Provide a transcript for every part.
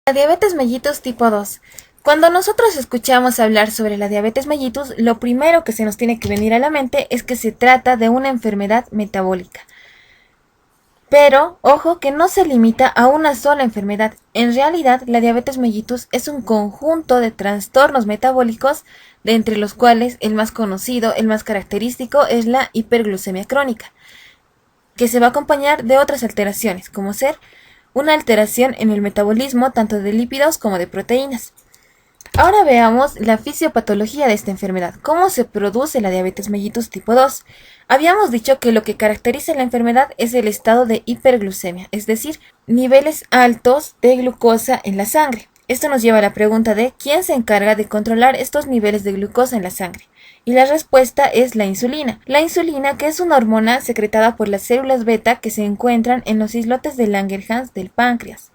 La diabetes mellitus tipo 2. Cuando nosotros escuchamos hablar sobre la diabetes mellitus, lo primero que se nos tiene que venir a la mente es que se trata de una enfermedad metabólica. Pero, ojo, que no se limita a una sola enfermedad. En realidad, la diabetes mellitus es un conjunto de trastornos metabólicos, de entre los cuales el más conocido, el más característico, es la hiperglucemia crónica, que se va a acompañar de otras alteraciones, como ser una alteración en el metabolismo tanto de lípidos como de proteínas. Ahora veamos la fisiopatología de esta enfermedad. ¿Cómo se produce la diabetes mellitus tipo 2? Habíamos dicho que lo que caracteriza la enfermedad es el estado de hiperglucemia, es decir, niveles altos de glucosa en la sangre. Esto nos lleva a la pregunta de ¿quién se encarga de controlar estos niveles de glucosa en la sangre? Y la respuesta es la insulina. La insulina, que es una hormona secretada por las células beta que se encuentran en los islotes de Langerhans del páncreas.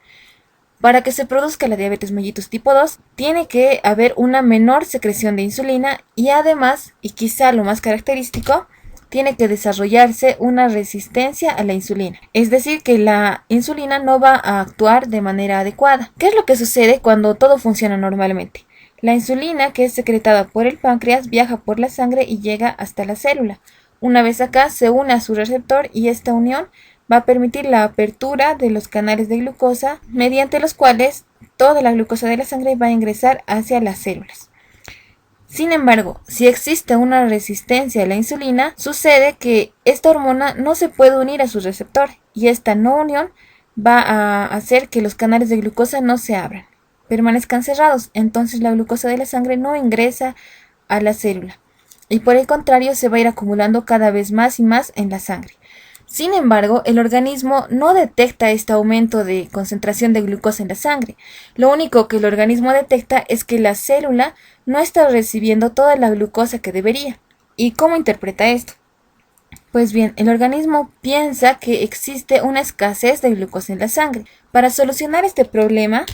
Para que se produzca la diabetes mellitus tipo 2, tiene que haber una menor secreción de insulina y además, y quizá lo más característico, tiene que desarrollarse una resistencia a la insulina. Es decir, que la insulina no va a actuar de manera adecuada. ¿Qué es lo que sucede cuando todo funciona normalmente? La insulina, que es secretada por el páncreas, viaja por la sangre y llega hasta la célula. Una vez acá, se une a su receptor y esta unión va a permitir la apertura de los canales de glucosa, mediante los cuales toda la glucosa de la sangre va a ingresar hacia las células. Sin embargo, si existe una resistencia a la insulina, sucede que esta hormona no se puede unir a su receptor y esta no unión va a hacer que los canales de glucosa no se abran, permanezcan cerrados, entonces la glucosa de la sangre no ingresa a la célula y por el contrario se va a ir acumulando cada vez más y más en la sangre. Sin embargo, el organismo no detecta este aumento de concentración de glucosa en la sangre. Lo único que el organismo detecta es que la célula no está recibiendo toda la glucosa que debería. ¿Y cómo interpreta esto? Pues bien, el organismo piensa que existe una escasez de glucosa en la sangre. Para solucionar este problema,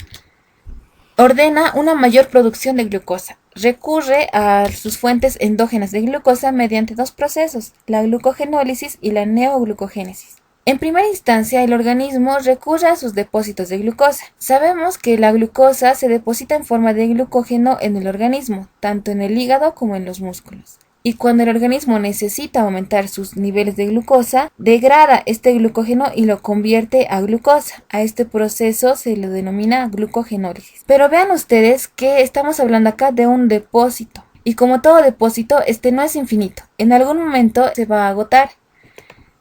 ordena una mayor producción de glucosa. Recurre a sus fuentes endógenas de glucosa mediante dos procesos, la glucogenólisis y la neoglucogénesis. En primera instancia, el organismo recurre a sus depósitos de glucosa. Sabemos que la glucosa se deposita en forma de glucógeno en el organismo, tanto en el hígado como en los músculos. Y cuando el organismo necesita aumentar sus niveles de glucosa, degrada este glucógeno y lo convierte a glucosa. A este proceso se le denomina glucogenólisis. Pero vean ustedes que estamos hablando acá de un depósito. Y como todo depósito, este no es infinito. En algún momento se va a agotar.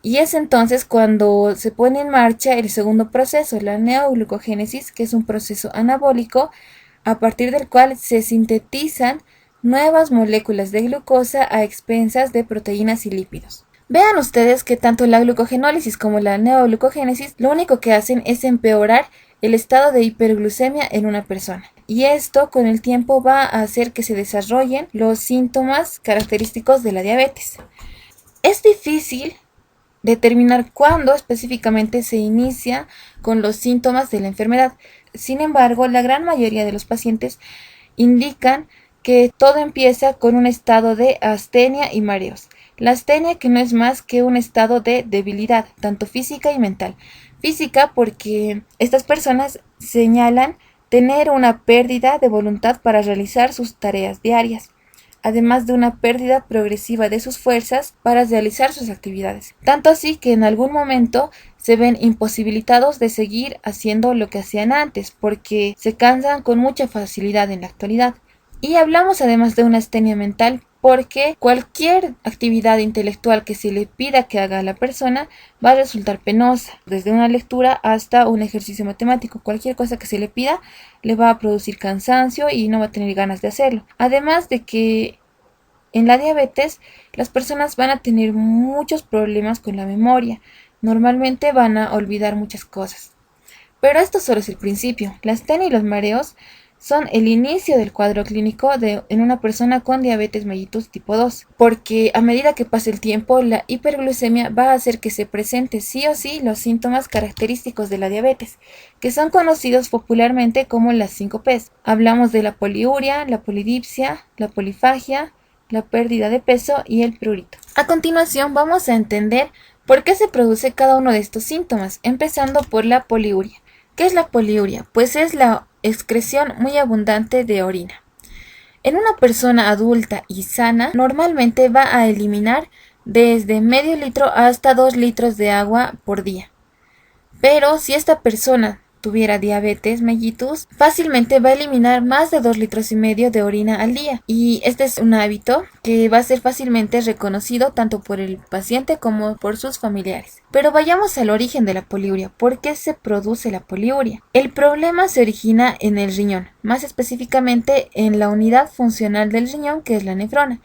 Y es entonces cuando se pone en marcha el segundo proceso, la neoglucogénesis, que es un proceso anabólico, a partir del cual se sintetizan nuevas moléculas de glucosa a expensas de proteínas y lípidos. Vean ustedes que tanto la glucogenólisis como la neoglucogénesis lo único que hacen es empeorar el estado de hiperglucemia en una persona. Y esto con el tiempo va a hacer que se desarrollen los síntomas característicos de la diabetes. Es difícil determinar cuándo específicamente se inicia con los síntomas de la enfermedad. Sin embargo, la gran mayoría de los pacientes indican que todo empieza con un estado de astenia y mareos. La astenia que no es más que un estado de debilidad, tanto física y mental. Física porque estas personas señalan tener una pérdida de voluntad para realizar sus tareas diarias, además de una pérdida progresiva de sus fuerzas para realizar sus actividades. Tanto así que en algún momento se ven imposibilitados de seguir haciendo lo que hacían antes, porque se cansan con mucha facilidad en la actualidad. Y hablamos además de una astenia mental porque cualquier actividad intelectual que se le pida que haga a la persona va a resultar penosa, desde una lectura hasta un ejercicio matemático. Cualquier cosa que se le pida le va a producir cansancio y no va a tener ganas de hacerlo. Además de que en la diabetes las personas van a tener muchos problemas con la memoria. Normalmente van a olvidar muchas cosas. Pero esto solo es el principio. La astenia y los mareos son el inicio del cuadro clínico en una persona con diabetes mellitus tipo 2, porque a medida que pase el tiempo, la hiperglucemia va a hacer que se presente sí o sí los síntomas característicos de la diabetes, que son conocidos popularmente como las 5 Ps. Hablamos de la poliuria, la polidipsia, la polifagia, la pérdida de peso y el prurito. A continuación vamos a entender por qué se produce cada uno de estos síntomas, empezando por la poliuria. ¿Qué es la poliuria? Pues es la excreción muy abundante de orina. En una persona adulta y sana, normalmente va a eliminar desde medio litro hasta 2 litros de agua por día. Pero si esta persona tuviera diabetes mellitus, fácilmente va a eliminar más de 2,5 litros de orina al día. Y este es un hábito que va a ser fácilmente reconocido tanto por el paciente como por sus familiares. Pero vayamos al origen de la poliuria. ¿Por qué se produce la poliuria? El problema se origina en el riñón, más específicamente en la unidad funcional del riñón, que es la nefrona.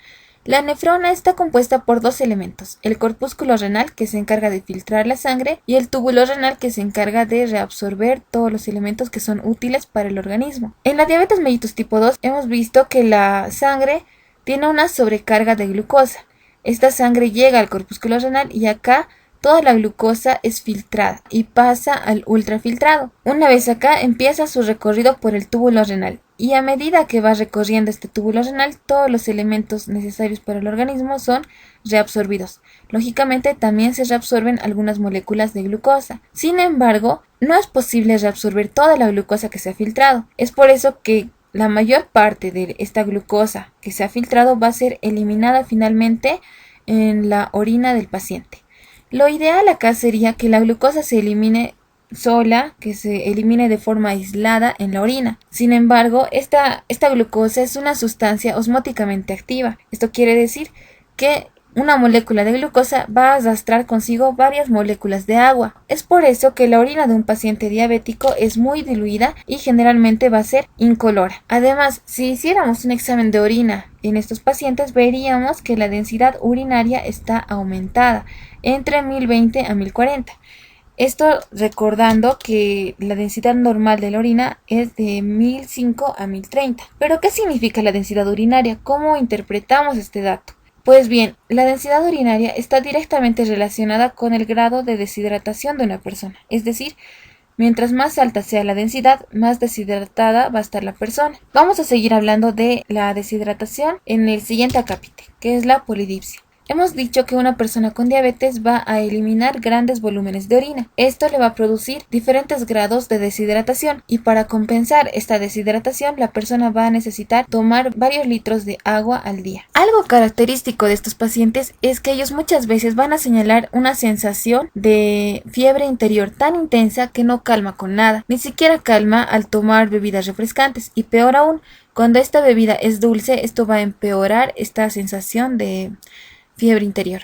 La nefrona está compuesta por 2 elementos, el corpúsculo renal, que se encarga de filtrar la sangre, y el túbulo renal, que se encarga de reabsorber todos los elementos que son útiles para el organismo. En la diabetes mellitus tipo 2 hemos visto que la sangre tiene una sobrecarga de glucosa. Esta sangre llega al corpúsculo renal y acá toda la glucosa es filtrada y pasa al ultrafiltrado. Una vez acá empieza su recorrido por el túbulo renal. Y a medida que va recorriendo este túbulo renal, todos los elementos necesarios para el organismo son reabsorbidos. Lógicamente, también se reabsorben algunas moléculas de glucosa. Sin embargo, no es posible reabsorber toda la glucosa que se ha filtrado. Es por eso que la mayor parte de esta glucosa que se ha filtrado va a ser eliminada finalmente en la orina del paciente. Lo ideal acá sería que la glucosa se elimine sola, que se elimine de forma aislada en la orina. Sin embargo, esta glucosa es una sustancia osmóticamente activa. Esto quiere decir que una molécula de glucosa va a arrastrar consigo varias moléculas de agua. Es por eso que la orina de un paciente diabético es muy diluida y generalmente va a ser incolora. Además, si hiciéramos un examen de orina en estos pacientes, veríamos que la densidad urinaria está aumentada entre 1020 a 1040. Esto recordando que la densidad normal de la orina es de 1005 a 1030. ¿Pero qué significa la densidad urinaria? ¿Cómo interpretamos este dato? Pues bien, la densidad urinaria está directamente relacionada con el grado de deshidratación de una persona. Es decir, mientras más alta sea la densidad, más deshidratada va a estar la persona. Vamos a seguir hablando de la deshidratación en el siguiente acápite, que es la polidipsia. Hemos dicho que una persona con diabetes va a eliminar grandes volúmenes de orina. Esto le va a producir diferentes grados de deshidratación y para compensar esta deshidratación la persona va a necesitar tomar varios litros de agua al día. Algo característico de estos pacientes es que ellos muchas veces van a señalar una sensación de fiebre interior tan intensa que no calma con nada, ni siquiera calma al tomar bebidas refrescantes y peor aún, cuando esta bebida es dulce, esto va a empeorar esta sensación de fiebre interior.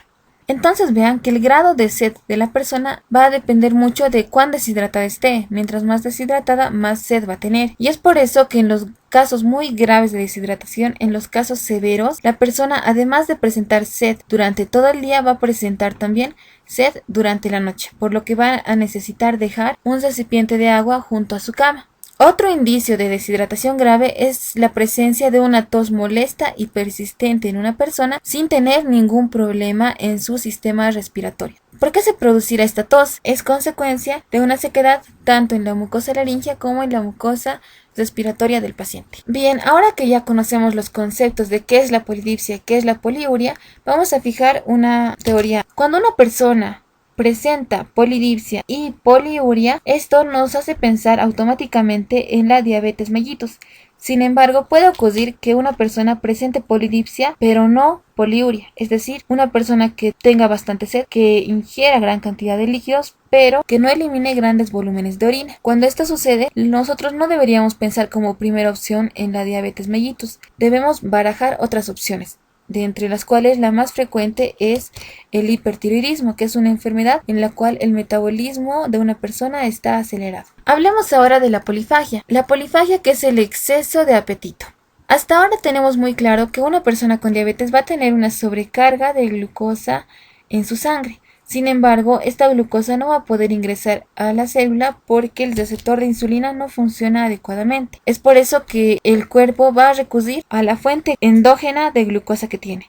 Entonces vean que el grado de sed de la persona va a depender mucho de cuán deshidratada esté. Mientras más deshidratada, más sed va a tener. Y es por eso que en los casos muy graves de deshidratación, en los casos severos, la persona además de presentar sed durante todo el día, va a presentar también sed durante la noche, por lo que va a necesitar dejar un recipiente de agua junto a su cama. Otro indicio de deshidratación grave es la presencia de una tos molesta y persistente en una persona sin tener ningún problema en su sistema respiratorio. ¿Por qué se producirá esta tos? Es consecuencia de una sequedad tanto en la mucosa laríngea como en la mucosa respiratoria del paciente. Bien, ahora que ya conocemos los conceptos de qué es la polidipsia y qué es la poliuria, vamos a fijar una teoría. Cuando una persona presenta polidipsia y poliuria, esto nos hace pensar automáticamente en la diabetes mellitus. Sin embargo, puede ocurrir que una persona presente polidipsia, pero no poliuria, es decir, una persona que tenga bastante sed, que ingiera gran cantidad de líquidos, pero que no elimine grandes volúmenes de orina. Cuando esto sucede, nosotros no deberíamos pensar como primera opción en la diabetes mellitus. Debemos barajar otras opciones, de entre las cuales la más frecuente es el hipertiroidismo, que es una enfermedad en la cual el metabolismo de una persona está acelerado. Hablemos ahora de la polifagia. La polifagia, que es el exceso de apetito. Hasta ahora tenemos muy claro que una persona con diabetes va a tener una sobrecarga de glucosa en su sangre. Sin embargo, esta glucosa no va a poder ingresar a la célula porque el receptor de insulina no funciona adecuadamente. Es por eso que el cuerpo va a recurrir a la fuente endógena de glucosa que tiene,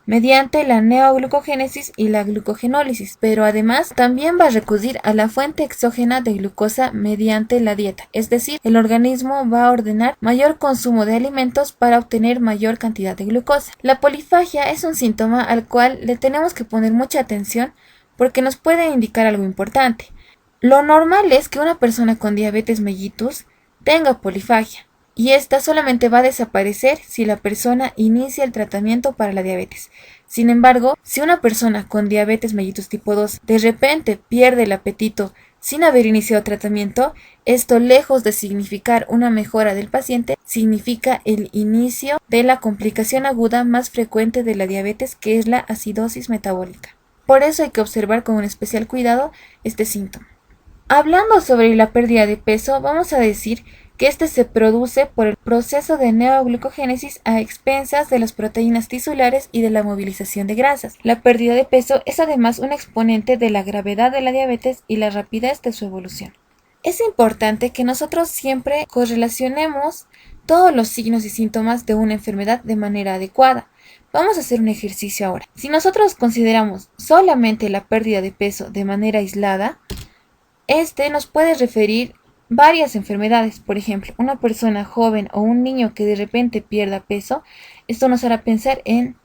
mediante la neoglucogénesis y la glucogenólisis, pero además también va a recurrir a la fuente exógena de glucosa mediante la dieta, es decir, el organismo va a ordenar mayor consumo de alimentos para obtener mayor cantidad de glucosa. La polifagia es un síntoma al cual le tenemos que poner mucha atención porque nos puede indicar algo importante. Lo normal es que una persona con diabetes mellitus tenga polifagia, y esta solamente va a desaparecer si la persona inicia el tratamiento para la diabetes. Sin embargo, si una persona con diabetes mellitus tipo 2 de repente pierde el apetito sin haber iniciado tratamiento, esto, lejos de significar una mejora del paciente, significa el inicio de la complicación aguda más frecuente de la diabetes, que es la acidosis metabólica. Por eso hay que observar con un especial cuidado este síntoma. Hablando sobre la pérdida de peso, vamos a decir que este se produce por el proceso de neoglucogénesis a expensas de las proteínas tisulares y de la movilización de grasas. La pérdida de peso es además un exponente de la gravedad de la diabetes y la rapidez de su evolución. Es importante que nosotros siempre correlacionemos todos los signos y síntomas de una enfermedad de manera adecuada. Vamos a hacer un ejercicio ahora. Si nosotros consideramos solamente la pérdida de peso de manera aislada, este nos puede referir varias enfermedades. Por ejemplo, una persona joven o un niño que de repente pierda peso, esto nos hará pensar en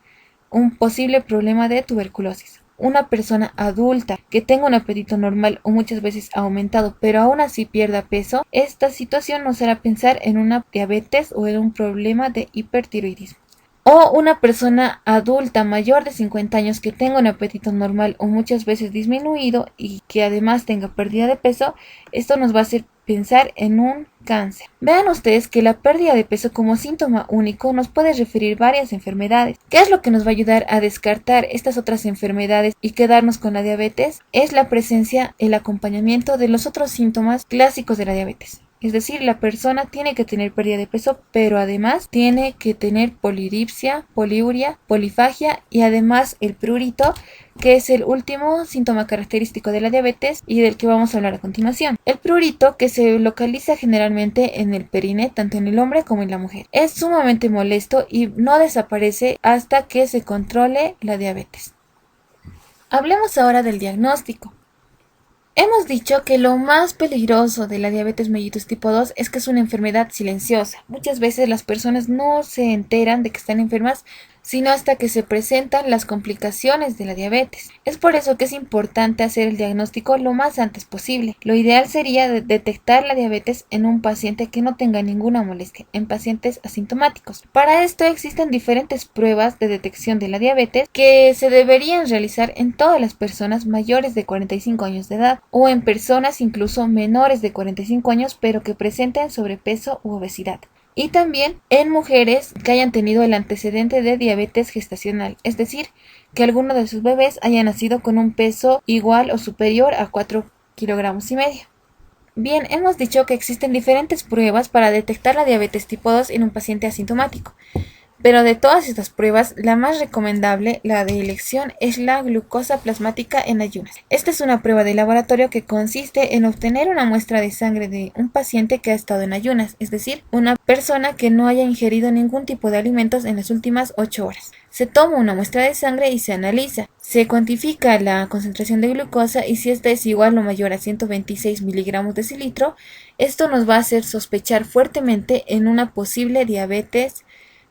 un posible problema de tuberculosis. Una persona adulta que tenga un apetito normal o muchas veces aumentado, pero aún así pierda peso, esta situación nos hará pensar en una diabetes o en un problema de hipertiroidismo. O una persona adulta mayor de 50 años que tenga un apetito normal o muchas veces disminuido y que además tenga pérdida de peso, esto nos va a hacer pensar en un cáncer. Vean ustedes que la pérdida de peso como síntoma único nos puede referir varias enfermedades. ¿Qué es lo que nos va a ayudar a descartar estas otras enfermedades y quedarnos con la diabetes? Es la presencia, el acompañamiento de los otros síntomas clásicos de la diabetes. Es decir, la persona tiene que tener pérdida de peso, pero además tiene que tener polidipsia, poliuria, polifagia y además el prurito, que es el último síntoma característico de la diabetes y del que vamos a hablar a continuación. El prurito, que se localiza generalmente en el perine, tanto en el hombre como en la mujer, es sumamente molesto y no desaparece hasta que se controle la diabetes. Hablemos ahora del diagnóstico. Hemos dicho que lo más peligroso de la diabetes mellitus tipo 2 es que es una enfermedad silenciosa. Muchas veces las personas no se enteran de que están enfermas, sino hasta que se presentan las complicaciones de la diabetes. Es por eso que es importante hacer el diagnóstico lo más antes posible. Lo ideal sería detectar la diabetes en un paciente que no tenga ninguna molestia, en pacientes asintomáticos. Para esto existen diferentes pruebas de detección de la diabetes que se deberían realizar en todas las personas mayores de 45 años de edad o en personas incluso menores de 45 años pero que presenten sobrepeso u obesidad. Y también en mujeres que hayan tenido el antecedente de diabetes gestacional, es decir, que alguno de sus bebés haya nacido con un peso igual o superior a 4,5 kilogramos. Bien, hemos dicho que existen diferentes pruebas para detectar la diabetes tipo 2 en un paciente asintomático. Pero de todas estas pruebas, la más recomendable, la de elección, es la glucosa plasmática en ayunas. Esta es una prueba de laboratorio que consiste en obtener una muestra de sangre de un paciente que ha estado en ayunas, es decir, una persona que no haya ingerido ningún tipo de alimentos en las últimas 8 horas. Se toma una muestra de sangre y se analiza. Se cuantifica la concentración de glucosa y si esta es igual o mayor a 126 miligramos de decilitro, esto nos va a hacer sospechar fuertemente en una posible diabetes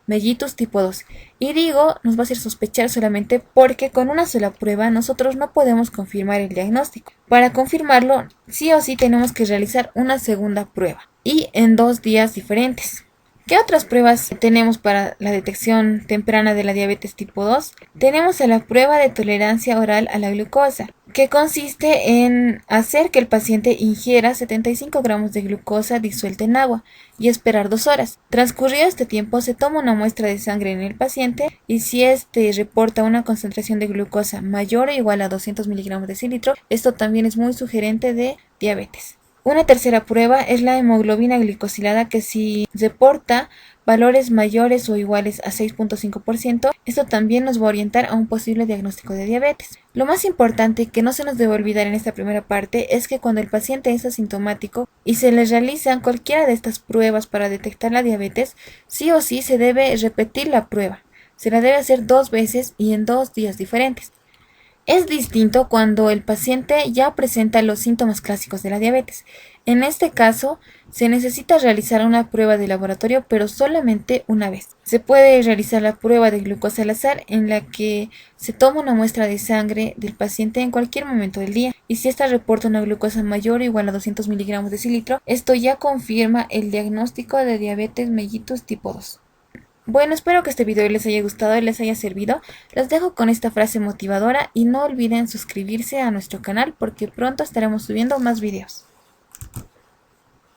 mellitus tipo 2. Y digo, nos va a hacer sospechar solamente porque con una sola prueba nosotros no podemos confirmar el diagnóstico. Para confirmarlo, sí o sí tenemos que realizar una segunda prueba y en 2 días diferentes. ¿Qué otras pruebas tenemos para la detección temprana de la diabetes tipo 2? Tenemos la prueba de tolerancia oral a la glucosa, que consiste en hacer que el paciente ingiera 75 gramos de glucosa disuelta en agua y esperar 2 horas. Transcurrido este tiempo, se toma una muestra de sangre en el paciente y si éste reporta una concentración de glucosa mayor o igual a 200 miligramos de decilitro, esto también es muy sugerente de diabetes. Una tercera prueba es la hemoglobina glicosilada, que si reporta valores mayores o iguales a 6,5%, esto también nos va a orientar a un posible diagnóstico de diabetes. Lo más importante que no se nos debe olvidar en esta primera parte es que cuando el paciente es asintomático y se le realizan cualquiera de estas pruebas para detectar la diabetes, sí o sí se debe repetir la prueba. Se la debe hacer 2 veces y en 2 días diferentes. Es distinto cuando el paciente ya presenta los síntomas clásicos de la diabetes. En este caso, se necesita realizar una prueba de laboratorio, pero solamente una vez. Se puede realizar la prueba de glucosa al azar, en la que se toma una muestra de sangre del paciente en cualquier momento del día, y si ésta reporta una glucosa mayor o igual a 200 miligramos de cilitro, esto ya confirma el diagnóstico de diabetes mellitus tipo 2. Bueno, espero que este video les haya gustado y les haya servido. Los dejo con esta frase motivadora y no olviden suscribirse a nuestro canal porque pronto estaremos subiendo más videos.